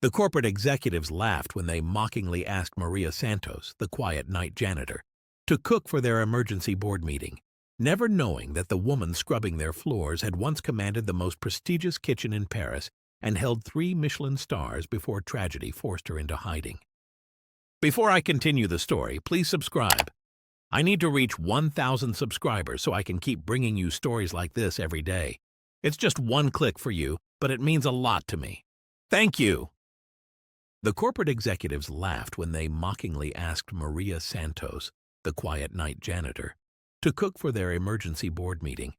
The corporate executives laughed when they mockingly asked Maria Santos, the quiet night janitor, to cook for their emergency board meeting, never knowing that the woman scrubbing their floors had once commanded the most prestigious kitchen in Paris and held 3 Michelin stars before tragedy forced her into hiding. Before I continue the story, please subscribe. I need to reach 1,000 subscribers so I can keep bringing you stories like this every day. It's just one click for you, but it means a lot to me. Thank you! The corporate executives laughed when they mockingly asked Maria Santos, the quiet night janitor, to cook for their emergency board meeting,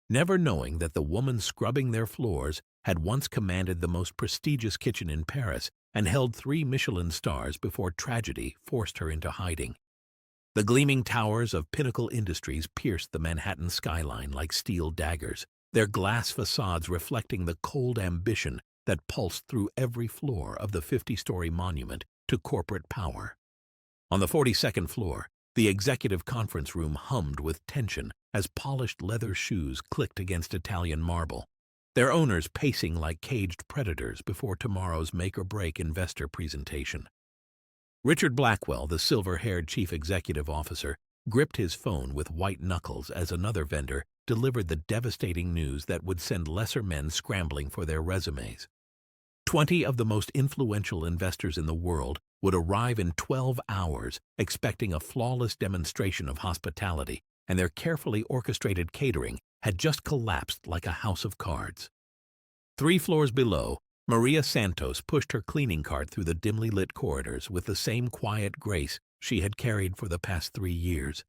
never knowing that the woman scrubbing their floors had once commanded the most prestigious kitchen in Paris and held 3 Michelin stars before tragedy forced her into hiding. The gleaming towers of Pinnacle Industries pierced the Manhattan skyline like steel daggers, their glass facades reflecting the cold ambition that pulsed through every floor of the 50-story monument to corporate power. On the 42nd floor, the executive conference room hummed with tension as polished leather shoes clicked against Italian marble, their owners pacing like caged predators before tomorrow's make-or-break investor presentation. Richard Blackwell, the silver-haired chief executive officer, gripped his phone with white knuckles as another vendor delivered the devastating news that would send lesser men scrambling for their resumes. 20 of the most influential investors in the world would arrive in 12 hours, expecting a flawless demonstration of hospitality, and their carefully orchestrated catering had just collapsed like a house of cards. 3 floors below, Maria Santos pushed her cleaning cart through the dimly lit corridors with the same quiet grace she had carried for the past 3 years,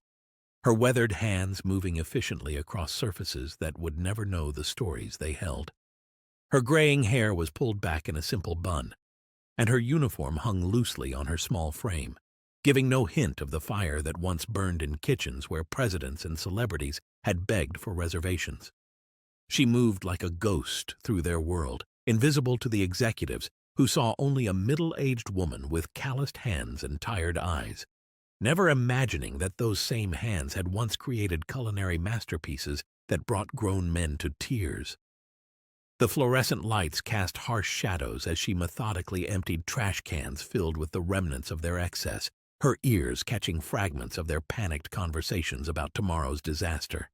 her weathered hands moving efficiently across surfaces that would never know the stories they held. Her graying hair was pulled back in a simple bun, and her uniform hung loosely on her small frame, giving no hint of the fire that once burned in kitchens where presidents and celebrities had begged for reservations. She moved like a ghost through their world, invisible to the executives who saw only a middle-aged woman with calloused hands and tired eyes, never imagining that those same hands had once created culinary masterpieces that brought grown men to tears. The fluorescent lights cast harsh shadows as she methodically emptied trash cans filled with the remnants of their excess, her ears catching fragments of their panicked conversations about tomorrow's disaster.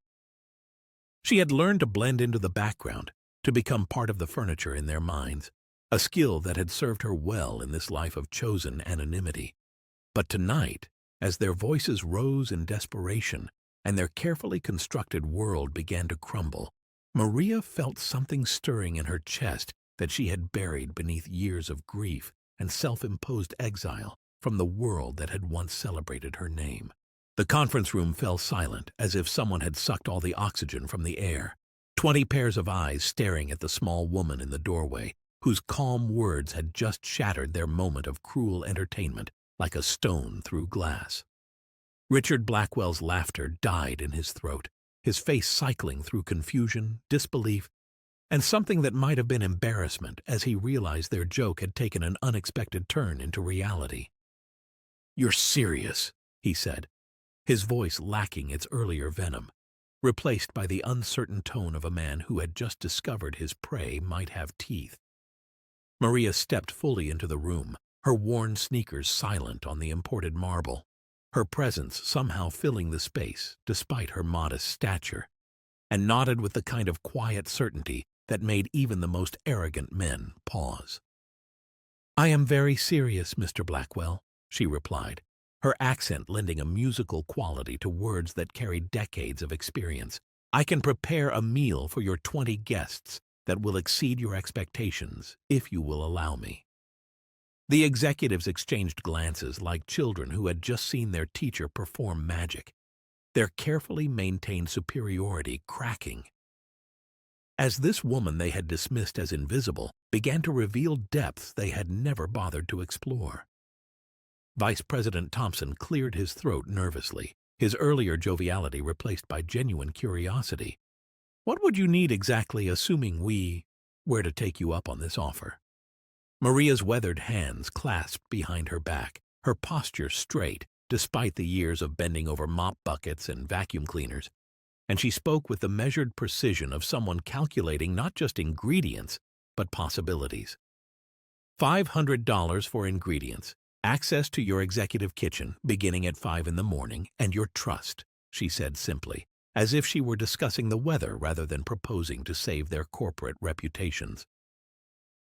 She had learned to blend into the background, to become part of the furniture in their minds, a skill that had served her well in this life of chosen anonymity. But tonight, as their voices rose in desperation and their carefully constructed world began to crumble, Maria felt something stirring in her chest that she had buried beneath years of grief and self-imposed exile from the world that had once celebrated her name. The conference room fell silent, as if someone had sucked all the oxygen from the air. 20 pairs of eyes staring at the small woman in the doorway, whose calm words had just shattered their moment of cruel entertainment like a stone through glass. Richard Blackwell's laughter died in his throat, his face cycling through confusion, disbelief, and something that might have been embarrassment as he realized their joke had taken an unexpected turn into reality. "You're serious," he said, his voice lacking its earlier venom, replaced by the uncertain tone of a man who had just discovered his prey might have teeth. Maria stepped fully into the room, her worn sneakers silent on the imported marble, her presence somehow filling the space despite her modest stature, and nodded with the kind of quiet certainty that made even the most arrogant men pause. "I am very serious, Mr. Blackwell," she replied, her accent lending a musical quality to words that carried decades of experience. "I can prepare a meal for your 20 guests that will exceed your expectations, if you will allow me." The executives exchanged glances like children who had just seen their teacher perform magic, their carefully maintained superiority cracking, as this woman they had dismissed as invisible began to reveal depths they had never bothered to explore. Vice President Thompson cleared his throat nervously, his earlier joviality replaced by genuine curiosity. "What would you need exactly, assuming we were to take you up on this offer?" Maria's weathered hands clasped behind her back, her posture straight despite the years of bending over mop buckets and vacuum cleaners, and she spoke with the measured precision of someone calculating not just ingredients, but possibilities. $500 for ingredients, access to your executive kitchen beginning at 5 in the morning, and your trust, she said simply, as if she were discussing the weather rather than proposing to save their corporate reputations.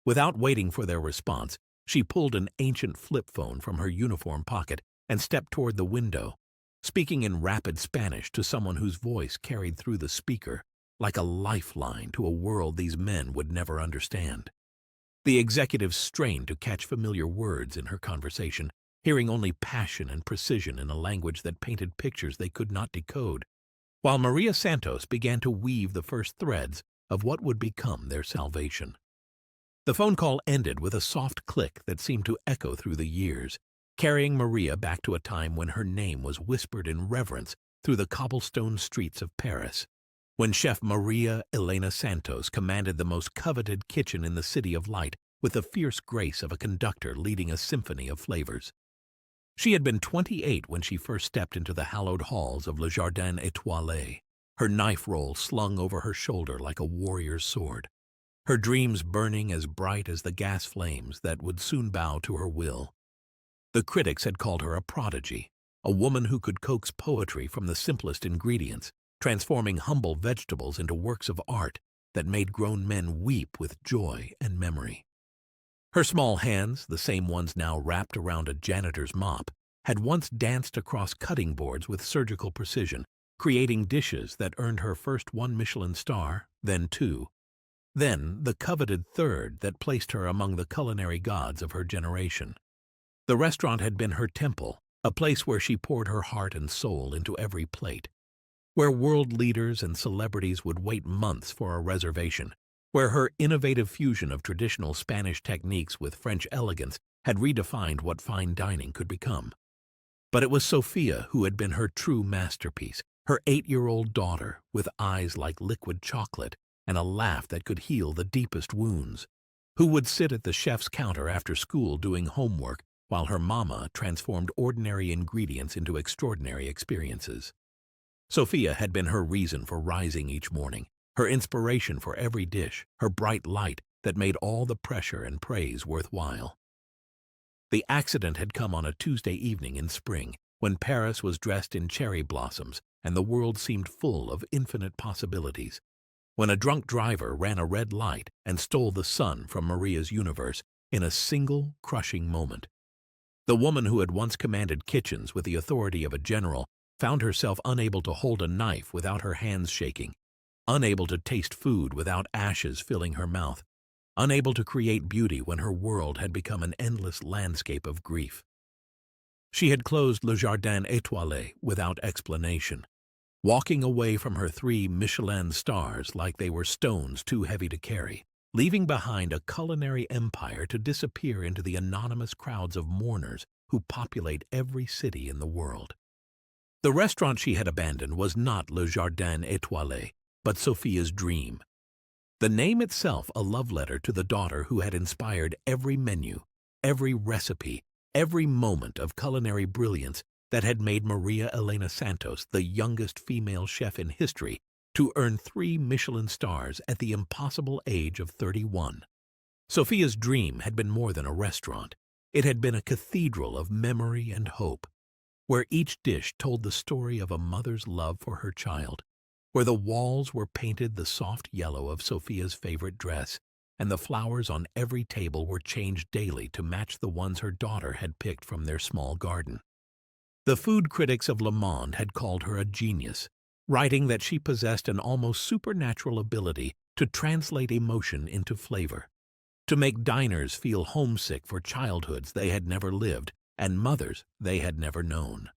Without waiting for their response, she pulled an ancient flip phone from her uniform pocket and stepped toward the window, speaking in rapid Spanish to someone whose voice carried through the speaker like a lifeline to a world these men would never understand. The executive strained to catch familiar words in her conversation, hearing only passion and precision in a language that painted pictures they could not decode, while Maria Santos began to weave the first threads of what would become their salvation. The phone call ended with a soft click that seemed to echo through the years, carrying Maria back to a time when her name was whispered in reverence through the cobblestone streets of Paris, when Chef Maria Elena Santos commanded the most coveted kitchen in the City of Light with the fierce grace of a conductor leading a symphony of flavors. She had been 28 when she first stepped into the hallowed halls of Le Jardin Étoilé, her knife roll slung over her shoulder like a warrior's sword, her dreams burning as bright as the gas flames that would soon bow to her will. The critics had called her a prodigy, a woman who could coax poetry from the simplest ingredients, transforming humble vegetables into works of art that made grown men weep with joy and memory. Her small hands, the same ones now wrapped around a janitor's mop, had once danced across cutting boards with surgical precision, creating dishes that earned her first 1 Michelin star, then 2. Then the coveted 3rd that placed her among the culinary gods of her generation. The restaurant had been her temple, a place where she poured her heart and soul into every plate, where world leaders and celebrities would wait months for a reservation, where her innovative fusion of traditional Spanish techniques with French elegance had redefined what fine dining could become. But it was Sophia who had been her true masterpiece, her 8-year-old daughter with eyes like liquid chocolate and a laugh that could heal the deepest wounds, who would sit at the chef's counter after school doing homework while her mama transformed ordinary ingredients into extraordinary experiences. Sophia had been her reason for rising each morning, her inspiration for every dish, her bright light that made all the pressure and praise worthwhile. The accident had come on a Tuesday evening in spring, when Paris was dressed in cherry blossoms and the world seemed full of infinite possibilities, when a drunk driver ran a red light and stole the sun from Maria's universe in a single, crushing moment. The woman who had once commanded kitchens with the authority of a general found herself unable to hold a knife without her hands shaking, unable to taste food without ashes filling her mouth, unable to create beauty when her world had become an endless landscape of grief. She had closed Le Jardin Étoilé without explanation, walking away from her 3 Michelin stars like they were stones too heavy to carry, leaving behind a culinary empire to disappear into the anonymous crowds of mourners who populate every city in the world. The restaurant she had abandoned was not Le Jardin Étoilé, but Sophia's dream. The name itself a love letter to the daughter who had inspired every menu, every recipe, every moment of culinary brilliance that had made Maria Elena Santos the youngest female chef in history to earn 3 Michelin stars at the impossible age of 31. Sophia's dream had been more than a restaurant. It had been a cathedral of memory and hope, where each dish told the story of a mother's love for her child, where the walls were painted the soft yellow of Sophia's favorite dress, and the flowers on every table were changed daily to match the ones her daughter had picked from their small garden. The food critics of Le Monde had called her a genius, writing that she possessed an almost supernatural ability to translate emotion into flavor, to make diners feel homesick for childhoods they had never lived and mothers they had never known.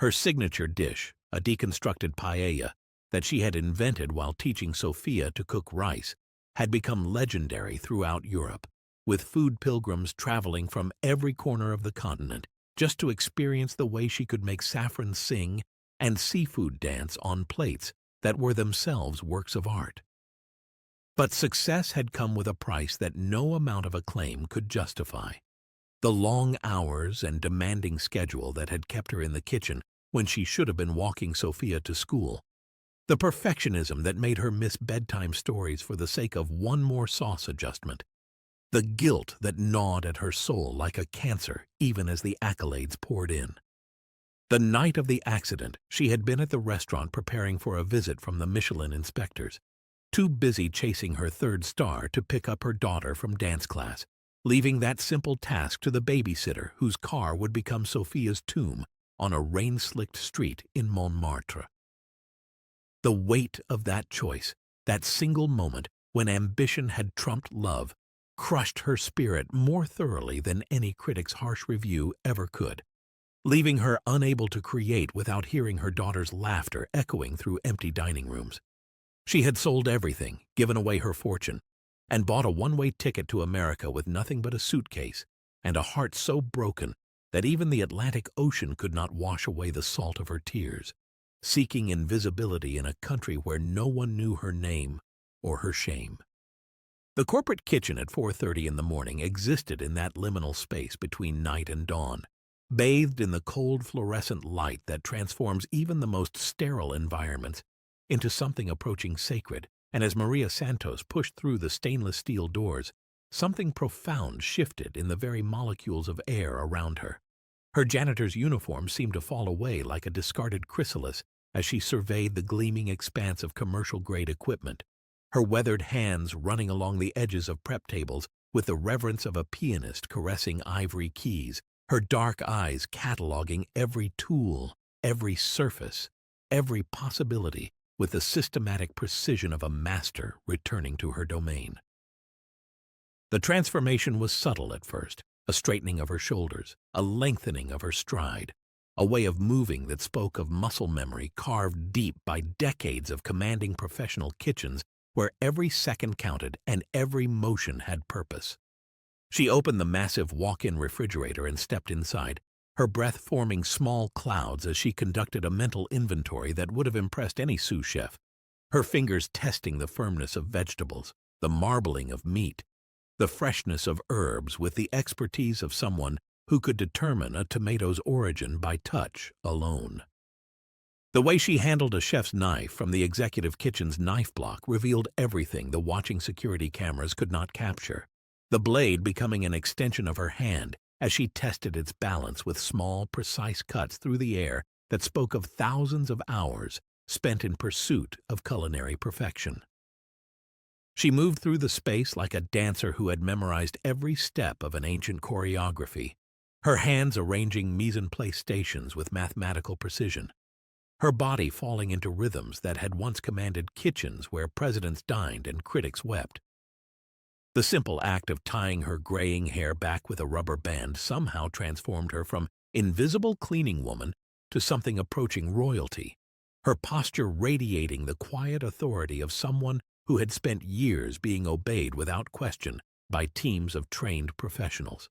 Her signature dish, a deconstructed paella that she had invented while teaching Sophia to cook rice, had become legendary throughout Europe, with food pilgrims traveling from every corner of the continent just to experience the way she could make saffron sing and seafood dance on plates that were themselves works of art. But success had come with a price that no amount of acclaim could justify. The long hours and demanding schedule that had kept her in the kitchen when she should have been walking Sophia to school. The perfectionism that made her miss bedtime stories for the sake of one more sauce adjustment. the guilt that gnawed at her soul like a cancer even as the accolades poured in. The night of the accident, she had been at the restaurant preparing for a visit from the Michelin inspectors, too busy chasing her third star to pick up her daughter from dance class, leaving that simple task to the babysitter whose car would become Sophia's tomb on a rain-slicked street in Montmartre. The weight of that choice, that single moment when ambition had trumped love, crushed her spirit more thoroughly than any critic's harsh review ever could, leaving her unable to create without hearing her daughter's laughter echoing through empty dining rooms. She had sold everything, given away her fortune, and bought a one-way ticket to America with nothing but a suitcase and a heart so broken that even the Atlantic Ocean could not wash away the salt of her tears, seeking invisibility in a country where no one knew her name or her shame. The corporate kitchen at 4:30 in the morning existed in that liminal space between night and dawn, bathed in the cold fluorescent light that transforms even the most sterile environments into something approaching sacred, and as Maria Santos pushed through the stainless steel doors, something profound shifted in the very molecules of air around her. Her janitor's uniform seemed to fall away like a discarded chrysalis as she surveyed the gleaming expanse of commercial-grade equipment, her weathered hands running along the edges of prep tables with the reverence of a pianist caressing ivory keys, her dark eyes cataloging every tool, every surface, every possibility with the systematic precision of a master returning to her domain. The transformation was subtle at first, a straightening of her shoulders, a lengthening of her stride, a way of moving that spoke of muscle memory carved deep by decades of commanding professional kitchens where every second counted and every motion had purpose. She opened the massive walk-in refrigerator and stepped inside, her breath forming small clouds as she conducted a mental inventory that would have impressed any sous chef, her fingers testing the firmness of vegetables, the marbling of meat, the freshness of herbs with the expertise of someone who could determine a tomato's origin by touch alone. The way she handled a chef's knife from the executive kitchen's knife block revealed everything the watching security cameras could not capture, the blade becoming an extension of her hand as she tested its balance with small, precise cuts through the air that spoke of thousands of hours spent in pursuit of culinary perfection. She moved through the space like a dancer who had memorized every step of an ancient choreography, her hands arranging mise-en-place stations with mathematical precision, her body falling into rhythms that had once commanded kitchens where presidents dined and critics wept. The simple act of tying her graying hair back with a rubber band somehow transformed her from invisible cleaning woman to something approaching royalty, her posture radiating the quiet authority of someone who had spent years being obeyed without question by teams of trained professionals.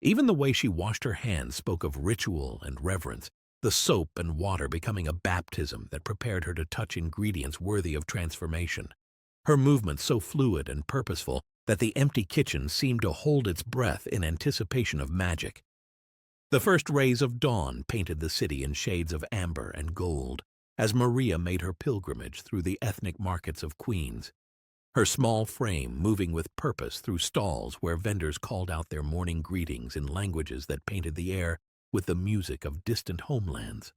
Even the way she washed her hands spoke of ritual and reverence, the soap and water becoming a baptism that prepared her to touch ingredients worthy of transformation. Her movements so fluid and purposeful that the empty kitchen seemed to hold its breath in anticipation of magic. The first rays of dawn painted the city in shades of amber and gold as Maria made her pilgrimage through the ethnic markets of Queens, her small frame moving with purpose through stalls where vendors called out their morning greetings in languages that painted the air with the music of distant homelands.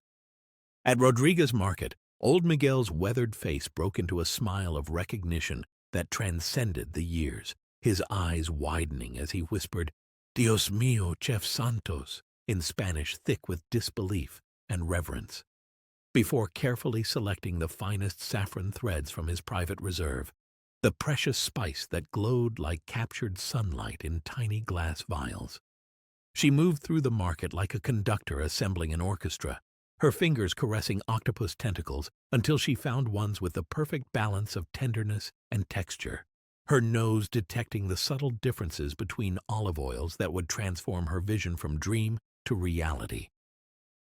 At Rodriguez Market, old Miguel's weathered face broke into a smile of recognition that transcended the years, his eyes widening as he whispered, "Dios mío, Chef Santos," in Spanish thick with disbelief and reverence, before carefully selecting the finest saffron threads from his private reserve, the precious spice that glowed like captured sunlight in tiny glass vials. She moved through the market like a conductor assembling an orchestra, her fingers caressing octopus tentacles until she found ones with the perfect balance of tenderness and texture, her nose detecting the subtle differences between olive oils that would transform her vision from dream to reality.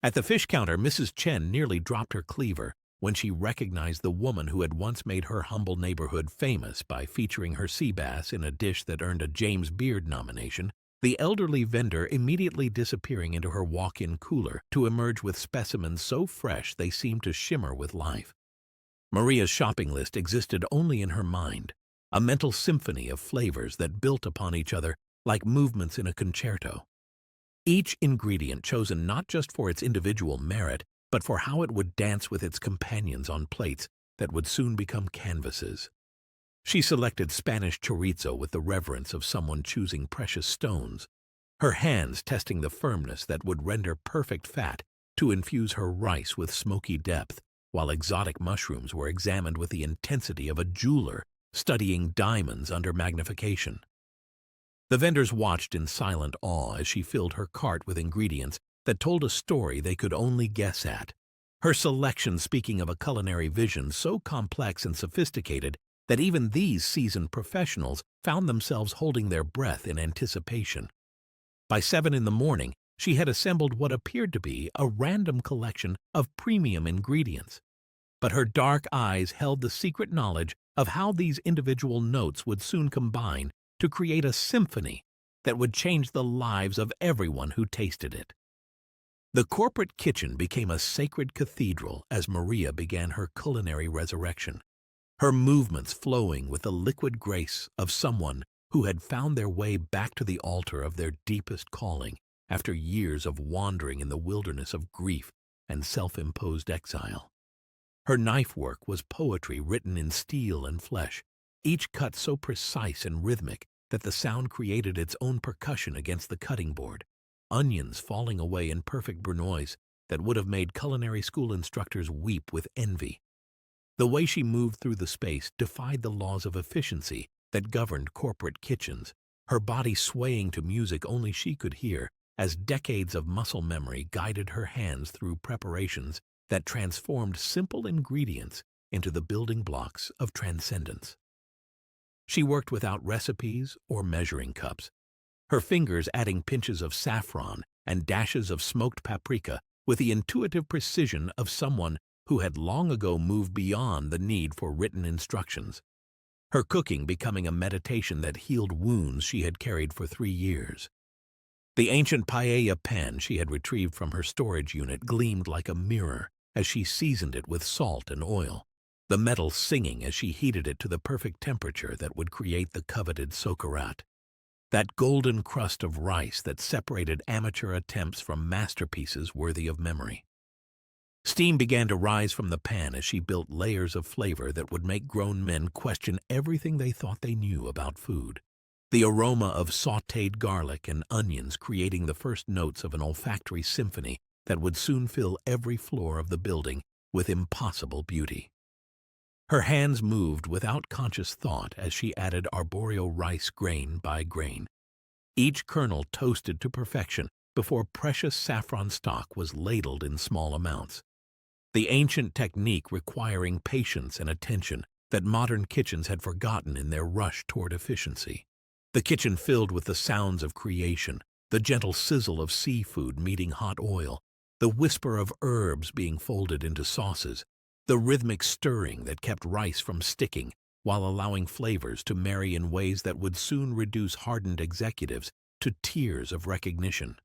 At the fish counter, Mrs. Chen nearly dropped her cleaver when she recognized the woman who had once made her humble neighborhood famous by featuring her sea bass in a dish that earned a James Beard nomination, the elderly vendor immediately disappearing into her walk-in cooler to emerge with specimens so fresh they seemed to shimmer with life. Maria's shopping list existed only in her mind, a mental symphony of flavors that built upon each other like movements in a concerto. Each ingredient chosen not just for its individual merit, but for how it would dance with its companions on plates that would soon become canvases. She selected Spanish chorizo with the reverence of someone choosing precious stones, her hands testing the firmness that would render perfect fat to infuse her rice with smoky depth, while exotic mushrooms were examined with the intensity of a jeweler studying diamonds under magnification. The vendors watched in silent awe as she filled her cart with ingredients that told a story they could only guess at, her selection speaking of a culinary vision so complex and sophisticated that even these seasoned professionals found themselves holding their breath in anticipation. By 7 in the morning, she had assembled what appeared to be a random collection of premium ingredients. But her dark eyes held the secret knowledge of how these individual notes would soon combine to create a symphony that would change the lives of everyone who tasted it. The corporate kitchen became a sacred cathedral as Maria began her culinary resurrection, her movements flowing with the liquid grace of someone who had found their way back to the altar of their deepest calling after years of wandering in the wilderness of grief and self-imposed exile. Her knife work was poetry written in steel and flesh, each cut so precise and rhythmic that the sound created its own percussion against the cutting board, onions falling away in perfect brunoise that would have made culinary school instructors weep with envy. The way she moved through the space defied the laws of efficiency that governed corporate kitchens, her body swaying to music only she could hear as decades of muscle memory guided her hands through preparations that transformed simple ingredients into the building blocks of transcendence. She worked without recipes or measuring cups, her fingers adding pinches of saffron and dashes of smoked paprika with the intuitive precision of someone who had long ago moved beyond the need for written instructions, her cooking becoming a meditation that healed wounds she had carried for 3 years. The ancient paella pan she had retrieved from her storage unit gleamed like a mirror as she seasoned it with salt and oil, the metal singing as she heated it to the perfect temperature that would create the coveted socarat, that golden crust of rice that separated amateur attempts from masterpieces worthy of memory. Steam began to rise from the pan as she built layers of flavor that would make grown men question everything they thought they knew about food. The aroma of sautéed garlic and onions creating the first notes of an olfactory symphony that would soon fill every floor of the building with impossible beauty. Her hands moved without conscious thought as she added arboreal rice grain by grain, each kernel toasted to perfection before precious saffron stock was ladled in small amounts. The ancient technique requiring patience and attention that modern kitchens had forgotten in their rush toward efficiency. The kitchen filled with the sounds of creation, the gentle sizzle of seafood meeting hot oil, the whisper of herbs being folded into sauces, the rhythmic stirring that kept rice from sticking while allowing flavors to marry in ways that would soon reduce hardened executives to tears of recognition.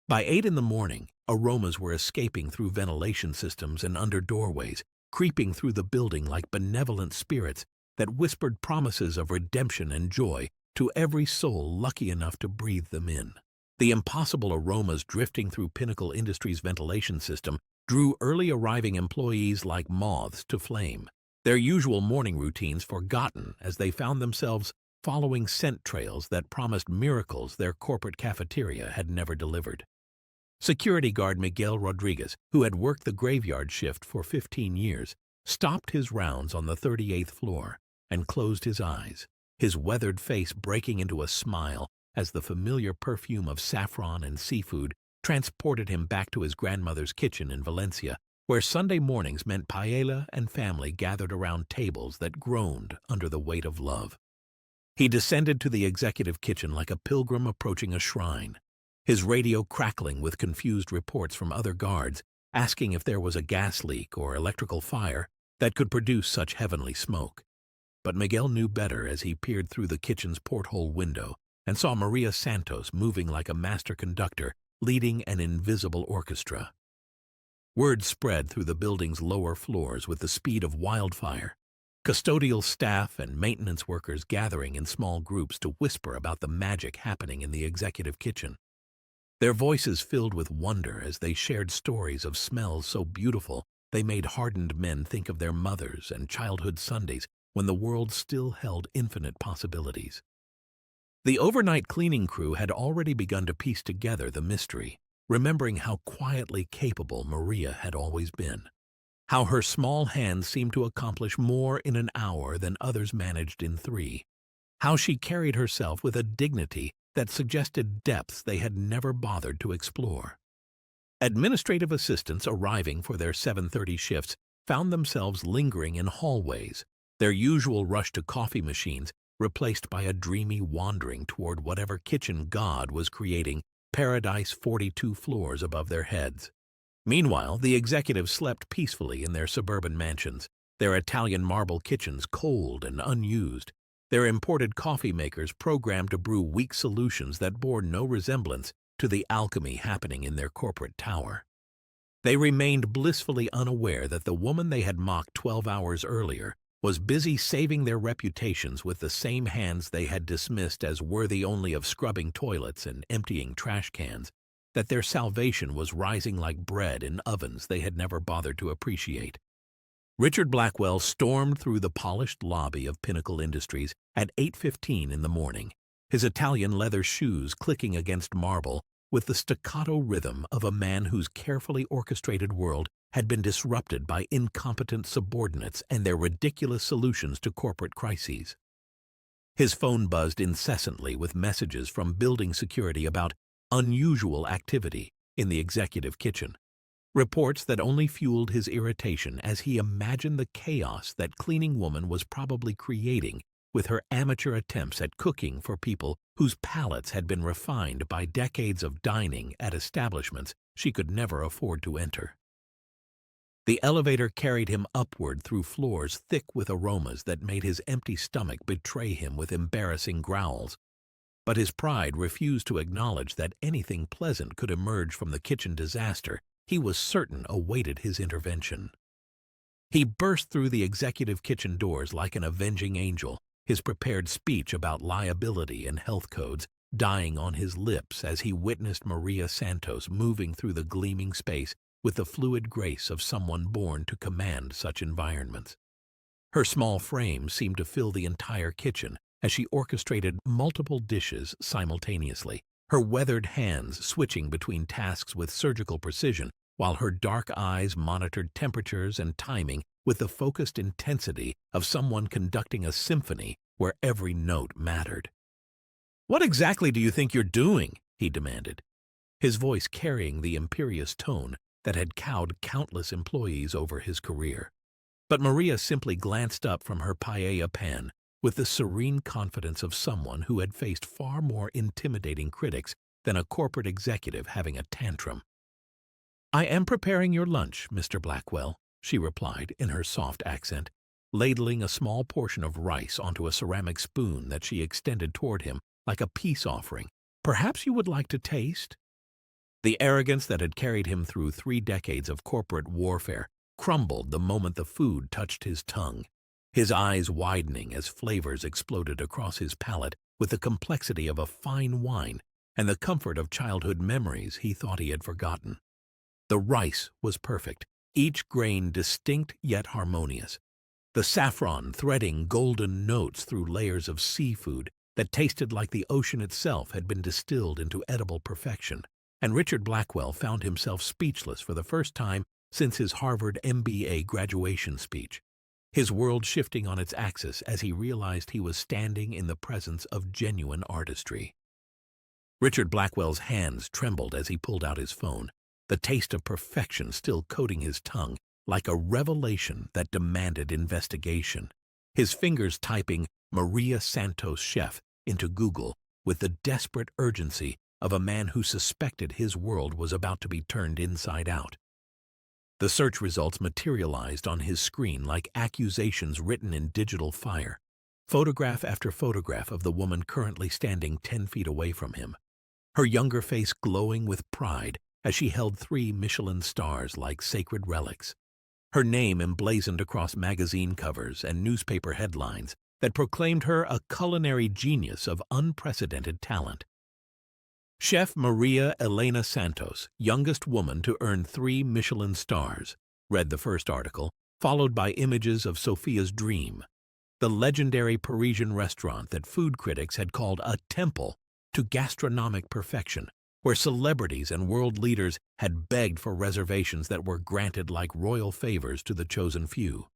By 8 in the morning, aromas were escaping through ventilation systems and under doorways, creeping through the building like benevolent spirits that whispered promises of redemption and joy to every soul lucky enough to breathe them in. The impossible aromas drifting through Pinnacle Industries' ventilation system drew early arriving employees like moths to flame, their usual morning routines forgotten as they found themselves following scent trails that promised miracles their corporate cafeteria had never delivered. Security guard Miguel Rodriguez, who had worked the graveyard shift for 15 years, stopped his rounds on the 38th floor and closed his eyes, his weathered face breaking into a smile as the familiar perfume of saffron and seafood transported him back to his grandmother's kitchen in Valencia, where Sunday mornings meant paella and family gathered around tables that groaned under the weight of love. He descended to the executive kitchen like a pilgrim approaching a shrine, his radio crackling with confused reports from other guards, asking if there was a gas leak or electrical fire that could produce such heavenly smoke. But Miguel knew better as he peered through the kitchen's porthole window and saw Maria Santos moving like a master conductor, leading an invisible orchestra. Word spread through the building's lower floors with the speed of wildfire. Custodial staff and maintenance workers gathering in small groups to whisper about the magic happening in the executive kitchen. Their voices filled with wonder as they shared stories of smells so beautiful they made hardened men think of their mothers and childhood Sundays when the world still held infinite possibilities. The overnight cleaning crew had already begun to piece together the mystery, remembering how quietly capable Maria had always been, how her small hands seemed to accomplish more in an hour than others managed in 3, how she carried herself with a dignity that suggested depths they had never bothered to explore. Administrative assistants arriving for their 7:30 shifts found themselves lingering in hallways, their usual rush to coffee machines replaced by a dreamy wandering toward whatever kitchen god was creating paradise 42 floors above their heads. Meanwhile, the executives slept peacefully in their suburban mansions, their Italian marble kitchens cold and unused, their imported coffee makers programmed to brew weak solutions that bore no resemblance to the alchemy happening in their corporate tower. They remained blissfully unaware that the woman they had mocked 12 hours earlier was busy saving their reputations with the same hands they had dismissed as worthy only of scrubbing toilets and emptying trash cans, that their salvation was rising like bread in ovens they had never bothered to appreciate. Richard Blackwell stormed through the polished lobby of Pinnacle Industries at 8:15 in the morning, his Italian leather shoes clicking against marble with the staccato rhythm of a man whose carefully orchestrated world had been disrupted by incompetent subordinates and their ridiculous solutions to corporate crises. His phone buzzed incessantly with messages from building security about unusual activity in the executive kitchen. Reports that only fueled his irritation as he imagined the chaos that cleaning woman was probably creating with her amateur attempts at cooking for people whose palates had been refined by decades of dining at establishments she could never afford to enter. The elevator carried him upward through floors thick with aromas that made his empty stomach betray him with embarrassing growls. But his pride refused to acknowledge that anything pleasant could emerge from the kitchen disaster he was certain awaited his intervention. He burst through the executive kitchen doors like an avenging angel, his prepared speech about liability and health codes dying on his lips as he witnessed Maria Santos moving through the gleaming space with the fluid grace of someone born to command such environments. Her small frame seemed to fill the entire kitchen as she orchestrated multiple dishes simultaneously, her weathered hands switching between tasks with surgical precision, while her dark eyes monitored temperatures and timing with the focused intensity of someone conducting a symphony where every note mattered. "What exactly do you think you're doing?" he demanded, his voice carrying the imperious tone that had cowed countless employees over his career. But Maria simply glanced up from her paella pan with the serene confidence of someone who had faced far more intimidating critics than a corporate executive having a tantrum. "I am preparing your lunch, Mr. Blackwell," she replied in her soft accent, ladling a small portion of rice onto a ceramic spoon that she extended toward him like a peace offering. "Perhaps you would like to taste?" The arrogance that had carried him through 3 decades of corporate warfare crumbled the moment the food touched his tongue, his eyes widening as flavors exploded across his palate with the complexity of a fine wine and the comfort of childhood memories he thought he had forgotten. The rice was perfect, each grain distinct yet harmonious, the saffron threading golden notes through layers of seafood that tasted like the ocean itself had been distilled into edible perfection, and Richard Blackwell found himself speechless for the first time since his Harvard MBA graduation speech, his world shifting on its axis as he realized he was standing in the presence of genuine artistry. Richard Blackwell's hands trembled as he pulled out his phone, the taste of perfection still coating his tongue like a revelation that demanded investigation, his fingers typing Maria Santos Chef into Google with the desperate urgency of a man who suspected his world was about to be turned inside out. The search results materialized on his screen like accusations written in digital fire, photograph after photograph of the woman currently standing 10 feet away from him, her younger face glowing with pride as she held 3 Michelin stars like sacred relics, her name emblazoned across magazine covers and newspaper headlines that proclaimed her a culinary genius of unprecedented talent. Chef Maria Elena Santos, youngest woman to earn 3 Michelin stars, read the first article, followed by images of Sophia's Dream, the legendary Parisian restaurant that food critics had called a temple to gastronomic perfection, where celebrities and world leaders had begged for reservations that were granted like royal favors to the chosen few.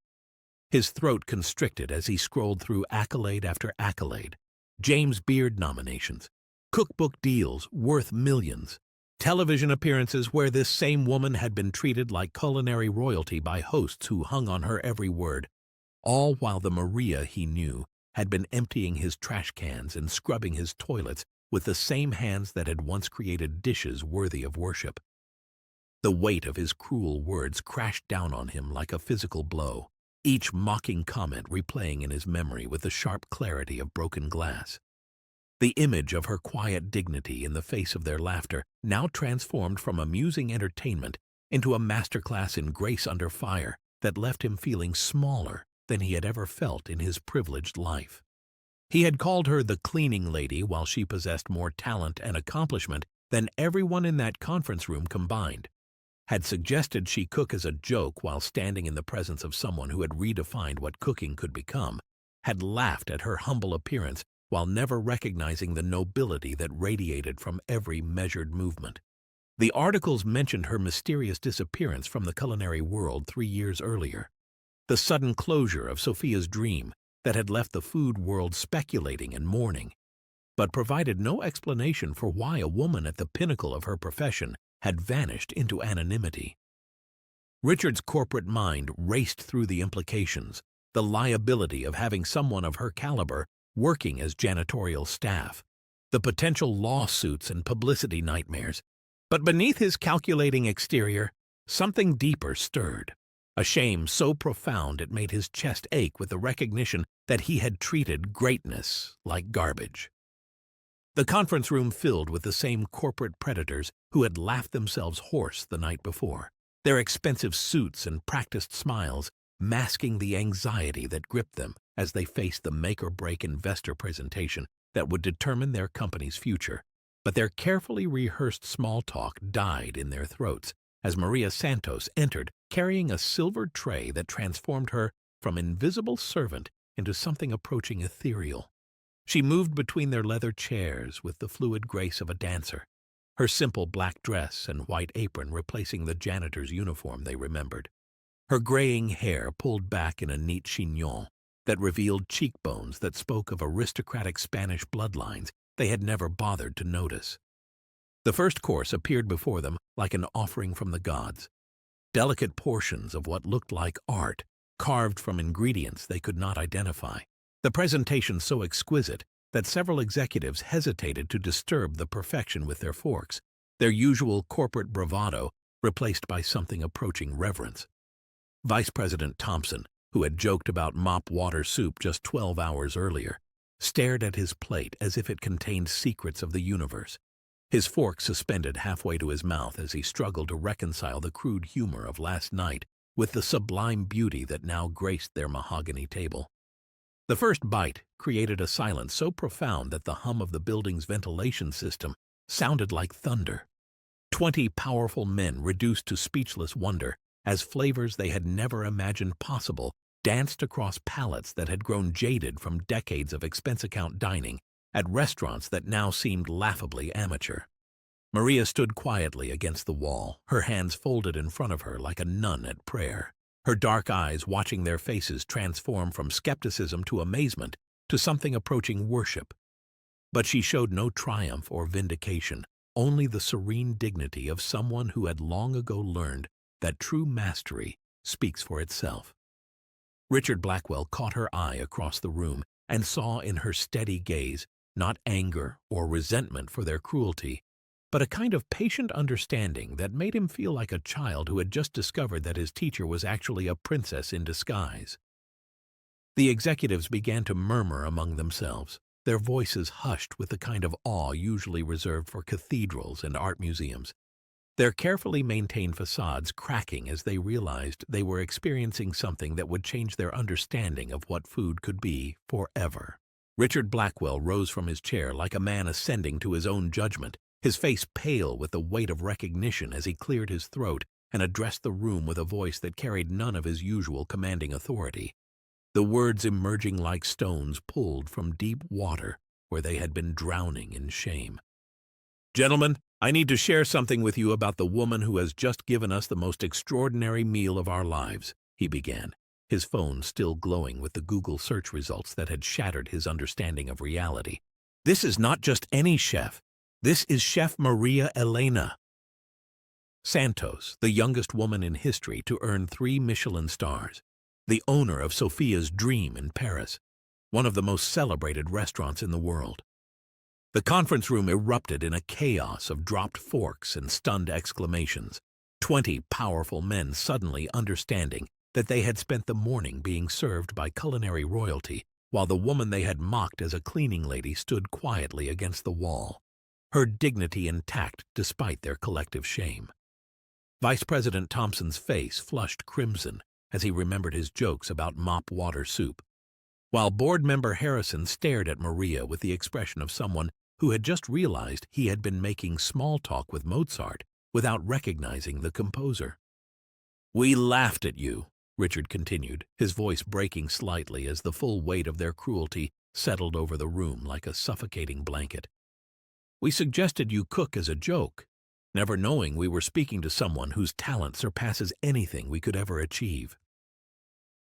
His throat constricted as he scrolled through accolade after accolade, James Beard nominations, cookbook deals worth millions, television appearances where this same woman had been treated like culinary royalty by hosts who hung on her every word, all while the Maria he knew had been emptying his trash cans and scrubbing his toilets with the same hands that had once created dishes worthy of worship. The weight of his cruel words crashed down on him like a physical blow, each mocking comment replaying in his memory with the sharp clarity of broken glass. The image of her quiet dignity in the face of their laughter now transformed from amusing entertainment into a masterclass in grace under fire that left him feeling smaller than he had ever felt in his privileged life. He had called her the cleaning lady while she possessed more talent and accomplishment than everyone in that conference room combined, had suggested she cook as a joke while standing in the presence of someone who had redefined what cooking could become, had laughed at her humble appearance while never recognizing the nobility that radiated from every measured movement. The articles mentioned her mysterious disappearance from the culinary world 3 years earlier, the sudden closure of Sophia's Dream that had left the food world speculating and mourning, but provided no explanation for why a woman at the pinnacle of her profession had vanished into anonymity. Richard's corporate mind raced through the implications, the liability of having someone of her caliber working as janitorial staff, the potential lawsuits and publicity nightmares. But beneath his calculating exterior, something deeper stirred, a shame so profound it made his chest ache with the recognition that he had treated greatness like garbage. The conference room filled with the same corporate predators who had laughed themselves hoarse the night before, their expensive suits and practiced smiles masking the anxiety that gripped them as they faced the make-or-break investor presentation that would determine their company's future. But their carefully rehearsed small talk died in their throats as Maria Santos entered carrying a silver tray that transformed her from invisible servant into something approaching ethereal. She moved between their leather chairs with the fluid grace of a dancer, her simple black dress and white apron replacing the janitor's uniform they remembered. Her graying hair pulled back in a neat chignon that revealed cheekbones that spoke of aristocratic Spanish bloodlines they had never bothered to notice. The first course appeared before them like an offering from the gods, delicate portions of what looked like art, carved from ingredients they could not identify. The presentation so exquisite that several executives hesitated to disturb the perfection with their forks, their usual corporate bravado replaced by something approaching reverence. Vice President Thompson, who had joked about mop water soup just 12 hours earlier, stared at his plate as if it contained secrets of the universe, his fork suspended halfway to his mouth as he struggled to reconcile the crude humor of last night with the sublime beauty that now graced their mahogany table. The first bite created a silence so profound that the hum of the building's ventilation system sounded like thunder. 20 powerful men reduced to speechless wonder as flavors they had never imagined possible danced across palates that had grown jaded from decades of expense-account dining at restaurants that now seemed laughably amateur. Maria stood quietly against the wall, her hands folded in front of her like a nun at prayer, her dark eyes watching their faces transform from skepticism to amazement to something approaching worship. But she showed no triumph or vindication, only the serene dignity of someone who had long ago learned that true mastery speaks for itself. Richard Blackwell caught her eye across the room and saw in her steady gaze not anger or resentment for their cruelty, but a kind of patient understanding that made him feel like a child who had just discovered that his teacher was actually a princess in disguise. The executives began to murmur among themselves, their voices hushed with the kind of awe usually reserved for cathedrals and art museums. their carefully maintained facades cracking as they realized they were experiencing something that would change their understanding of what food could be forever. Richard Blackwell rose from his chair like a man ascending to his own judgment, his face pale with the weight of recognition as he cleared his throat and addressed the room with a voice that carried none of his usual commanding authority. The words emerging like stones pulled from deep water where they had been drowning in shame. "Gentlemen, I need to share something with you about the woman who has just given us the most extraordinary meal of our lives," he began, his phone still glowing with the Google search results that had shattered his understanding of reality. "This is not just any chef. This is Chef Maria Elena Santos, the youngest woman in history to earn 3 Michelin stars, the owner of Sophia's Dream in Paris, one of the most celebrated restaurants in the world." The conference room erupted in a chaos of dropped forks and stunned exclamations, 20 powerful men suddenly understanding that they had spent the morning being served by culinary royalty, while the woman they had mocked as a cleaning lady stood quietly against the wall, her dignity intact despite their collective shame. Vice President Thompson's face flushed crimson as he remembered his jokes about mop water soup, while board member Harrison stared at Maria with the expression of someone who had just realized he had been making small talk with Mozart without recognizing the composer. "We laughed at you," Richard continued, his voice breaking slightly as the full weight of their cruelty settled over the room like a suffocating blanket. "We suggested you cook as a joke, never knowing we were speaking to someone whose talent surpasses anything we could ever achieve."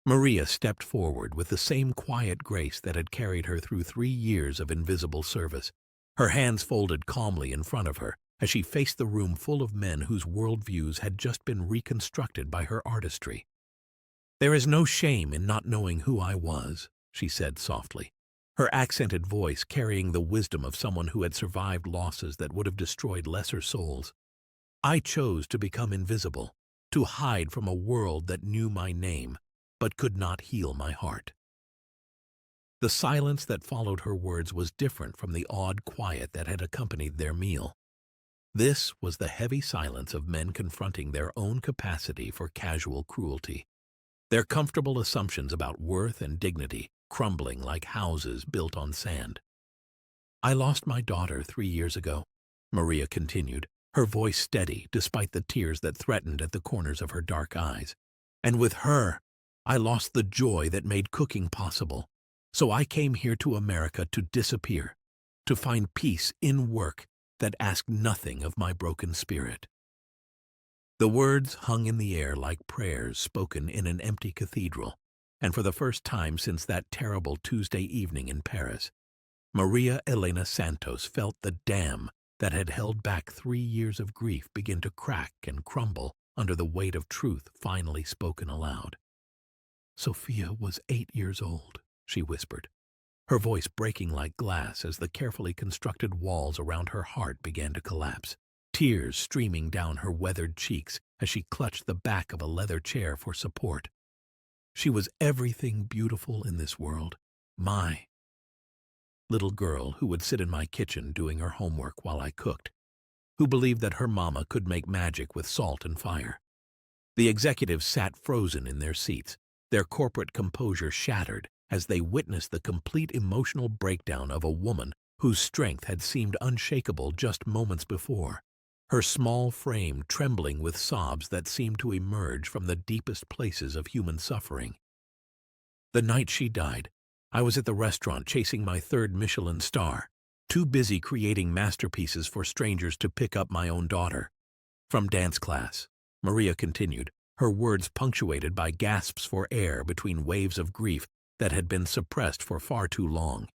Maria stepped forward with the same quiet grace that had carried her through 3 years of invisible service, her hands folded calmly in front of her as she faced the room full of men whose worldviews had just been reconstructed by her artistry. "There is no shame in not knowing who I was," she said softly, her accented voice carrying the wisdom of someone who had survived losses that would have destroyed lesser souls. "I chose to become invisible, to hide from a world that knew my name, but could not heal my heart." The silence that followed her words was different from the awed quiet that had accompanied their meal. This was the heavy silence of men confronting their own capacity for casual cruelty, their comfortable assumptions about worth and dignity crumbling like houses built on sand. "I lost my daughter 3 years ago," Maria continued, her voice steady despite the tears that threatened at the corners of her dark eyes. "And with her, I lost the joy that made cooking possible. So I came here to America to disappear, to find peace in work that asked nothing of my broken spirit." The words hung in the air like prayers spoken in an empty cathedral, and for the first time since that terrible Tuesday evening in Paris, Maria Elena Santos felt the dam that had held back 3 years of grief begin to crack and crumble under the weight of truth finally spoken aloud. "Sophia was 8 years old," she whispered, her voice breaking like glass as the carefully constructed walls around her heart began to collapse, tears streaming down her weathered cheeks as she clutched the back of a leather chair for support. "She was everything beautiful in this world, my little girl who would sit in my kitchen doing her homework while I cooked, who believed that her mama could make magic with salt and fire." The executives sat frozen in their seats, their corporate composure shattered as they witnessed the complete emotional breakdown of a woman whose strength had seemed unshakable just moments before, her small frame trembling with sobs that seemed to emerge from the deepest places of human suffering. "The night she died, I was at the restaurant chasing my 3rd Michelin star, too busy creating masterpieces for strangers to pick up my own daughter. From dance class," Maria continued, her words punctuated by gasps for air between waves of grief that had been suppressed for far too long.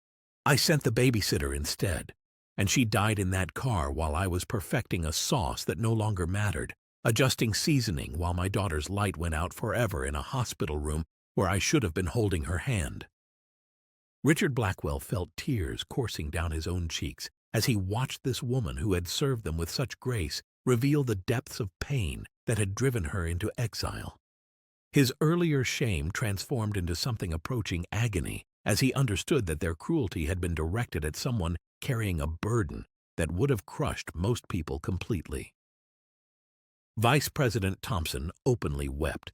"I sent the babysitter instead, and she died in that car while I was perfecting a sauce that no longer mattered, adjusting seasoning while my daughter's light went out forever in a hospital room where I should have been holding her hand." Richard Blackwell felt tears coursing down his own cheeks as he watched this woman who had served them with such grace reveal the depths of pain that had driven her into exile. His earlier shame transformed into something approaching agony as he understood that their cruelty had been directed at someone carrying a burden that would have crushed most people completely. Vice President Thompson openly wept,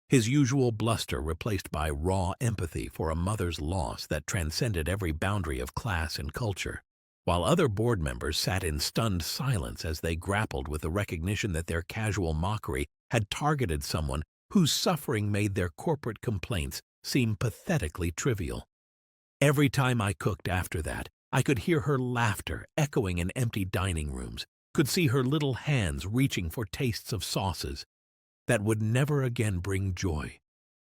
his usual bluster replaced by raw empathy for a mother's loss that transcended every boundary of class and culture, while other board members sat in stunned silence as they grappled with the recognition that their casual mockery had targeted someone whose suffering made their corporate complaints seem pathetically trivial. Every time I cooked after that, I could hear her laughter echoing in empty dining rooms, could see her little hands reaching for tastes of sauces that would never again bring joy,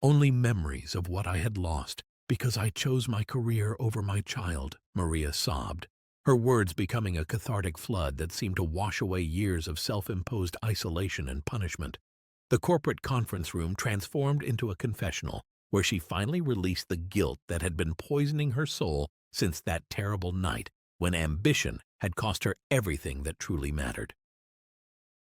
only memories of what I had lost because I chose my career over my child, Maria sobbed, her words becoming a cathartic flood that seemed to wash away years of self-imposed isolation and punishment. The corporate conference room transformed into a confessional, where she finally released the guilt that had been poisoning her soul since that terrible night when ambition had cost her everything that truly mattered.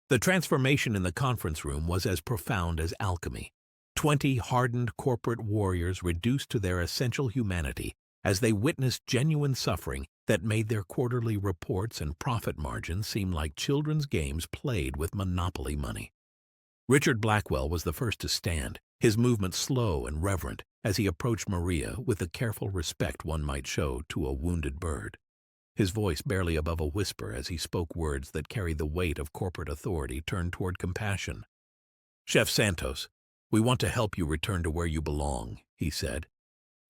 The transformation in the conference room was as profound as alchemy. 20 hardened corporate warriors reduced to their essential humanity as they witnessed genuine suffering that made their quarterly reports and profit margins seem like children's games played with monopoly money. Richard Blackwell was the first to stand, his movement slow and reverent as he approached Maria with the careful respect one might show to a wounded bird. His voice barely above a whisper as he spoke words that carried the weight of corporate authority turned toward compassion. "Chef Santos, we want to help you return to where you belong," he said,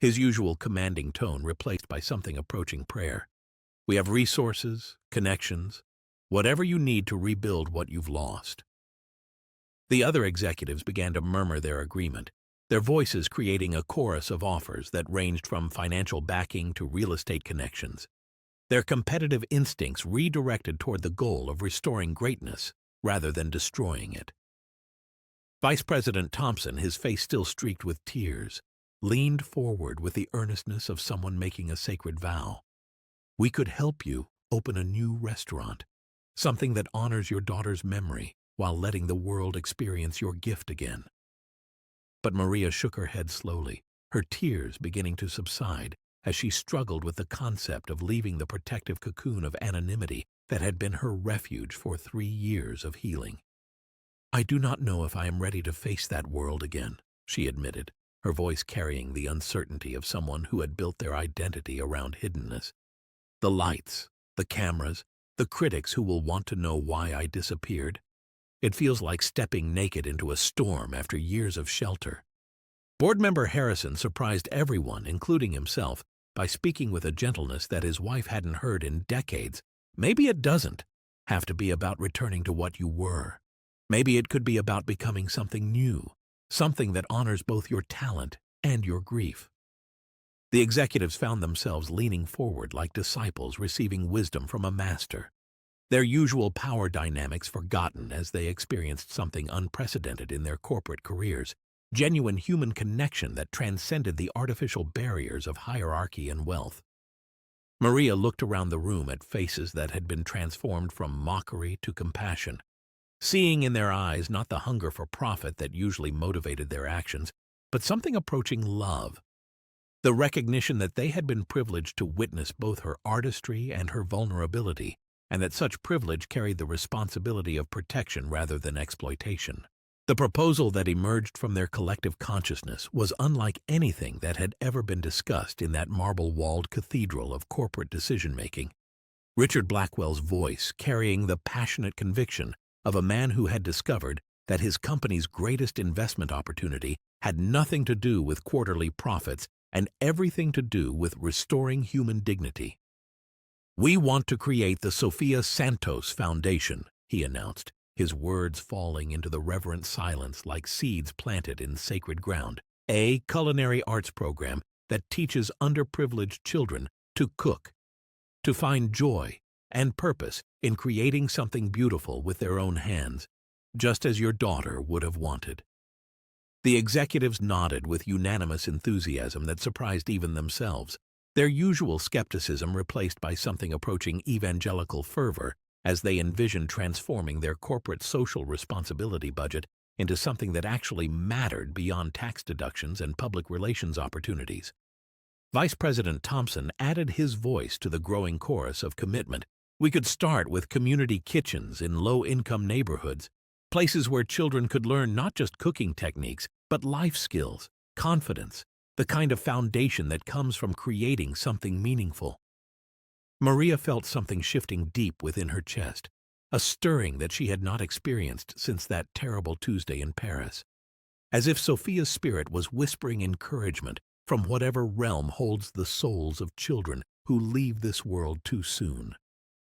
his usual commanding tone replaced by something approaching prayer. "We have resources, connections, whatever you need to rebuild what you've lost." The other executives began to murmur their agreement, their voices creating a chorus of offers that ranged from financial backing to real estate connections, their competitive instincts redirected toward the goal of restoring greatness rather than destroying it. Vice President Thompson, his face still streaked with tears, leaned forward with the earnestness of someone making a sacred vow. "We could help you open a new restaurant, something that honors your daughter's memory while letting the world experience your gift again." But Maria shook her head slowly, her tears beginning to subside as she struggled with the concept of leaving the protective cocoon of anonymity that had been her refuge for 3 years of healing. "I do not know if I am ready to face that world again," she admitted, her voice carrying the uncertainty of someone who had built their identity around hiddenness. "The lights, the cameras, the critics who will want to know why I disappeared. It feels like stepping naked into a storm after years of shelter." Board member Harrison surprised everyone, including himself, by speaking with a gentleness that his wife hadn't heard in decades. "Maybe it doesn't have to be about returning to what you were. Maybe it could be about becoming something new, something that honors both your talent and your grief." The executives found themselves leaning forward like disciples receiving wisdom from a master, their usual power dynamics forgotten as they experienced something unprecedented in their corporate careers, genuine human connection that transcended the artificial barriers of hierarchy and wealth. Maria looked around the room at faces that had been transformed from mockery to compassion, seeing in their eyes not the hunger for profit that usually motivated their actions, but something approaching love. The recognition that they had been privileged to witness both her artistry and her vulnerability, and that such privilege carried the responsibility of protection rather than exploitation. The proposal that emerged from their collective consciousness was unlike anything that had ever been discussed in that marble-walled cathedral of corporate decision-making. Richard Blackwell's voice carrying the passionate conviction of a man who had discovered that his company's greatest investment opportunity had nothing to do with quarterly profits and everything to do with restoring human dignity. "We want to create the Sofia Santos Foundation," he announced, his words falling into the reverent silence like seeds planted in sacred ground. "A culinary arts program that teaches underprivileged children to cook, to find joy and purpose in creating something beautiful with their own hands, just as your daughter would have wanted." The executives nodded with unanimous enthusiasm that surprised even themselves, their usual skepticism replaced by something approaching evangelical fervor as they envisioned transforming their corporate social responsibility budget into something that actually mattered beyond tax deductions and public relations opportunities. Vice President Thompson added his voice to the growing chorus of commitment. "We could start with community kitchens in low-income neighborhoods, Places where children could learn not just cooking techniques, but life skills, confidence, the kind of foundation that comes from creating something meaningful. Maria felt something shifting deep within her chest, a stirring that she had not experienced since that terrible Tuesday in Paris. As if Sophia's spirit was whispering encouragement from whatever realm holds the souls of children who leave this world too soon.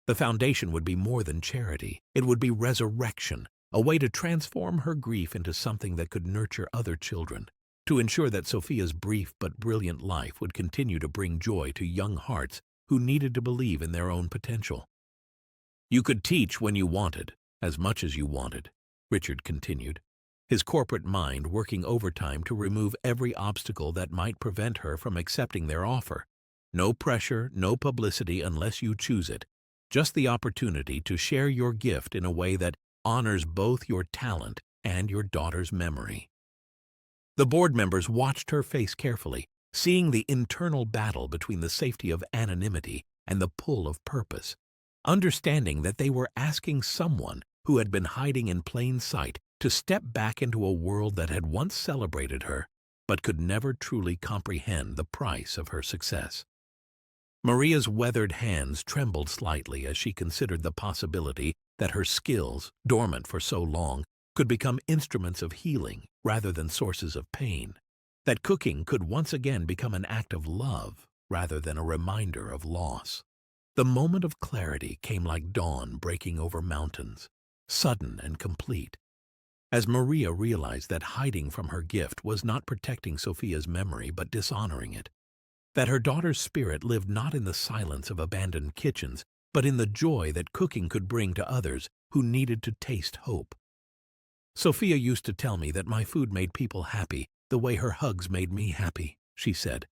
The foundation would be more than charity. It would be resurrection, a way to transform her grief into something that could nurture other children, to ensure that Sophia's brief but brilliant life would continue to bring joy to young hearts who needed to believe in their own potential. "You could teach when you wanted, as much as you wanted," Richard continued, his corporate mind working overtime to remove every obstacle that might prevent her from accepting their offer. No pressure, no publicity unless you choose it, just the opportunity to share your gift in a way that honors both your talent and your daughter's memory. The board members watched her face carefully, seeing the internal battle between the safety of anonymity and the pull of purpose, understanding that they were asking someone who had been hiding in plain sight to step back into a world that had once celebrated her, but could never truly comprehend the price of her success. Maria's weathered hands trembled slightly as she considered the possibility that her skills, dormant for so long, could become instruments of healing rather than sources of pain, that cooking could once again become an act of love rather than a reminder of loss. The moment of clarity came like dawn breaking over mountains, sudden and complete, as Maria realized that hiding from her gift was not protecting Sophia's memory but dishonoring it, that her daughter's spirit lived not in the silence of abandoned kitchens, but in the joy that cooking could bring to others who needed to taste hope. "Sophia used to tell me that my food made people happy the way her hugs made me happy," she said,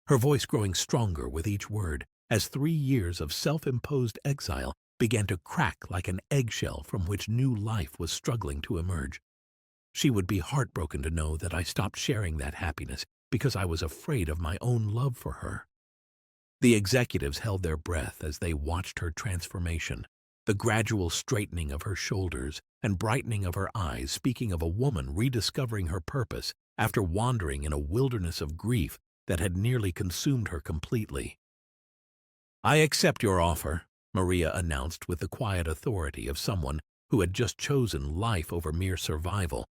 her voice growing stronger with each word, as 3 years of self-imposed exile began to crack like an eggshell from which new life was struggling to emerge. "She would be heartbroken to know that I stopped sharing that happiness because I was afraid of my own love for her." The executives held their breath as they watched her transformation, the gradual straightening of her shoulders and brightening of her eyes, speaking of a woman rediscovering her purpose after wandering in a wilderness of grief that had nearly consumed her completely. "I accept your offer," Maria announced with the quiet authority of someone who had just chosen life over mere survival.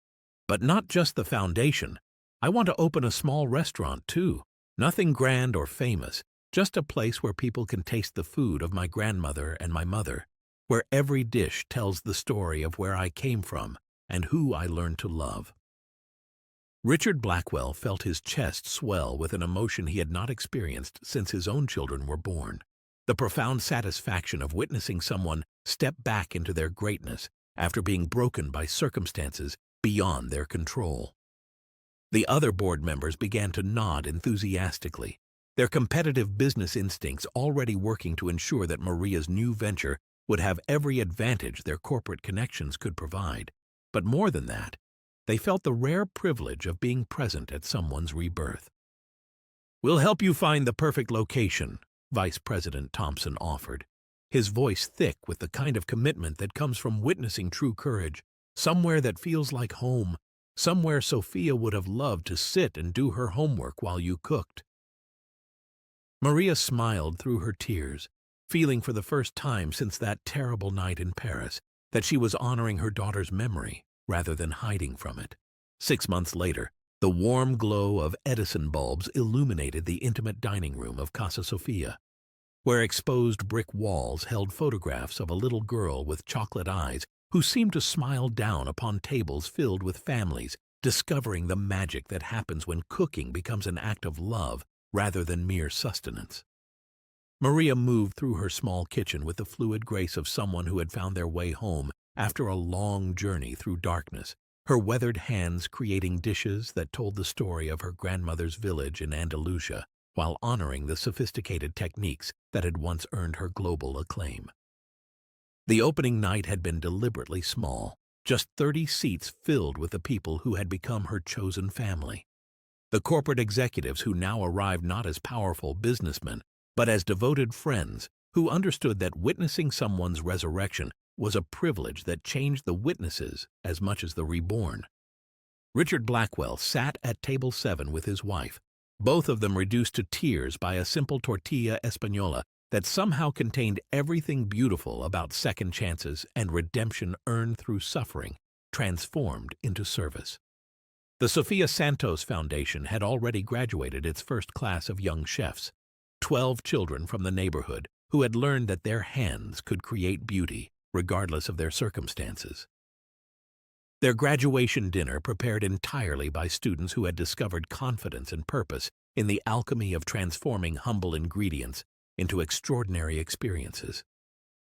"But not just the foundation. I want to open a small restaurant, too. Nothing grand or famous, just a place where people can taste the food of my grandmother and my mother, where every dish tells the story of where I came from and who I learned to love." Richard Blackwell felt his chest swell with an emotion he had not experienced since his own children were born. The profound satisfaction of witnessing someone step back into their greatness after being broken by circumstances beyond their control. The other board members began to nod enthusiastically, their competitive business instincts already working to ensure that Maria's new venture would have every advantage their corporate connections could provide. But more than that, they felt the rare privilege of being present at someone's rebirth. "We'll help you find the perfect location," Vice President Thompson offered, his voice thick with the kind of commitment that comes from witnessing true courage, somewhere that feels like home, somewhere Sophia would have loved to sit and do her homework while you cooked. Maria smiled through her tears, feeling for the first time since that terrible night in Paris that she was honoring her daughter's memory rather than hiding from it. 6 months later, the warm glow of Edison bulbs illuminated the intimate dining room of Casa Sofia, where exposed brick walls held photographs of a little girl with chocolate eyes who seemed to smile down upon tables filled with families, discovering the magic that happens when cooking becomes an act of love rather than mere sustenance. Maria moved through her small kitchen with the fluid grace of someone who had found their way home after a long journey through darkness, her weathered hands creating dishes that told the story of her grandmother's village in Andalusia, while honoring the sophisticated techniques that had once earned her global acclaim. The opening night had been deliberately small, just 30 seats filled with the people who had become her chosen family. The corporate executives who now arrived not as powerful businessmen, but as devoted friends who understood that witnessing someone's resurrection was a privilege that changed the witnesses as much as the reborn. Richard Blackwell sat at table 7 with his wife, both of them reduced to tears by a simple tortilla española that somehow contained everything beautiful about second chances and redemption earned through suffering, transformed into service. The Sofia Santos Foundation had already graduated its first class of young chefs, 12 children from the neighborhood who had learned that their hands could create beauty, regardless of their circumstances. Their graduation dinner, prepared entirely by students who had discovered confidence and purpose in the alchemy of transforming humble ingredients into extraordinary experiences.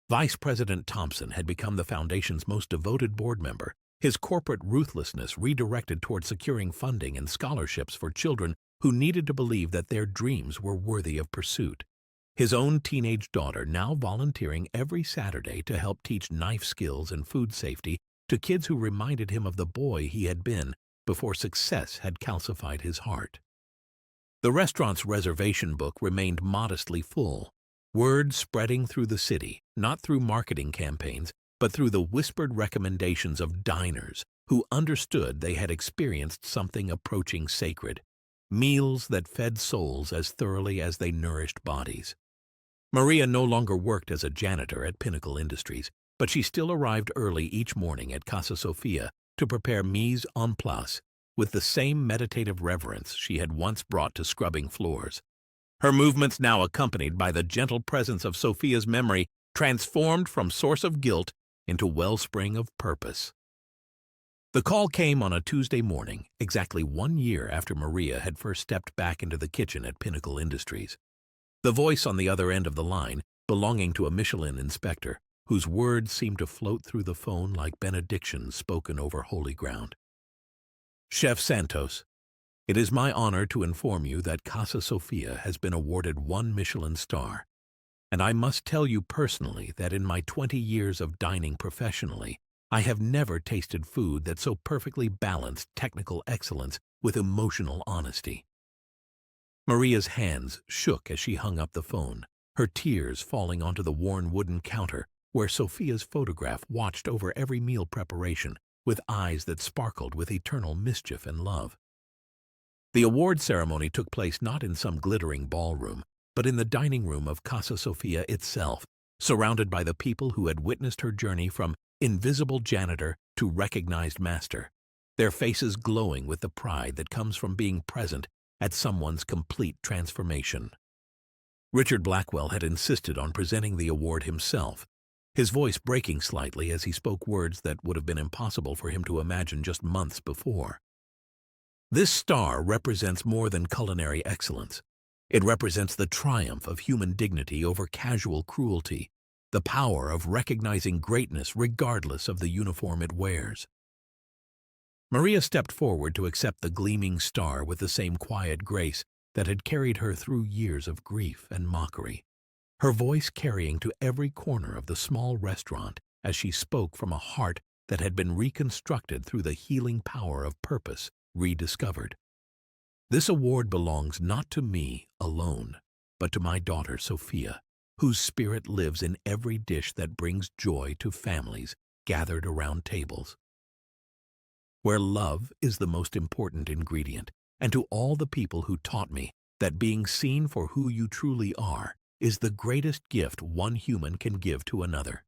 Vice President Thompson had become the foundation's most devoted board member, his corporate ruthlessness redirected toward securing funding and scholarships for children who needed to believe that their dreams were worthy of pursuit. His own teenage daughter now volunteering every Saturday to help teach knife skills and food safety to kids who reminded him of the boy he had been before success had calcified his heart. The restaurant's reservation book remained modestly full, word spreading through the city, not through marketing campaigns, but through the whispered recommendations of diners who understood they had experienced something approaching sacred, meals that fed souls as thoroughly as they nourished bodies. Maria no longer worked as a janitor at Pinnacle Industries, but she still arrived early each morning at Casa Sofia to prepare mise en place with the same meditative reverence she had once brought to scrubbing floors. Her movements, now accompanied by the gentle presence of Sofia's memory, transformed from source of guilt into wellspring of purpose. The call came on a Tuesday morning, exactly 1 year after Maria had first stepped back into the kitchen at Pinnacle Industries. The voice on the other end of the line, belonging to a Michelin inspector, whose words seemed to float through the phone like benedictions spoken over holy ground. Chef Santos, it is my honor to inform you that Casa Sofia has been awarded 1 Michelin star, and I must tell you personally that in my 20 years of dining professionally, I have never tasted food that so perfectly balanced technical excellence with emotional honesty. Maria's hands shook as she hung up the phone, her tears falling onto the worn wooden counter where Sofia's photograph watched over every meal preparation with eyes that sparkled with eternal mischief and love. The award ceremony took place not in some glittering ballroom, but in the dining room of Casa Sofia itself, surrounded by the people who had witnessed her journey from invisible janitor to recognized master, their faces glowing with the pride that comes from being present at someone's complete transformation. Richard Blackwell had insisted on presenting the award himself, his voice breaking slightly as he spoke words that would have been impossible for him to imagine just months before. This star represents more than culinary excellence. It represents the triumph of human dignity over casual cruelty, the power of recognizing greatness regardless of the uniform it wears. Maria stepped forward to accept the gleaming star with the same quiet grace that had carried her through years of grief and mockery, her voice carrying to every corner of the small restaurant as she spoke from a heart that had been reconstructed through the healing power of purpose rediscovered. This award belongs not to me alone, but to my daughter Sofia, whose spirit lives in every dish that brings joy to families gathered around tables. Where love is the most important ingredient, and to all the people who taught me that being seen for who you truly are is the greatest gift one human can give to another.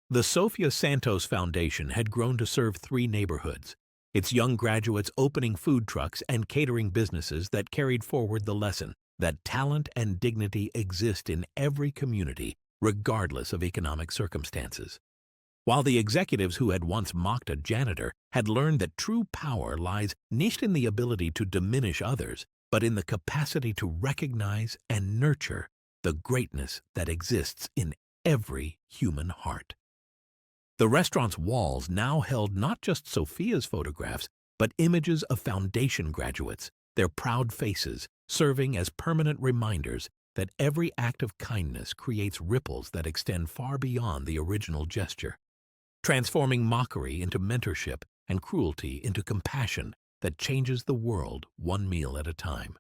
The Sofia Santos Foundation had grown to serve 3 neighborhoods, its young graduates opening food trucks and catering businesses that carried forward the lesson that talent and dignity exist in every community, regardless of economic circumstances. While the executives who had once mocked a janitor had learned that true power lies not in the ability to diminish others, but in the capacity to recognize and nurture the greatness that exists in every human heart. The restaurant's walls now held not just Sofia's photographs, but images of foundation graduates, their proud faces serving as permanent reminders that every act of kindness creates ripples that extend far beyond the original gesture, transforming mockery into mentorship and cruelty into compassion that changes the world one meal at a time.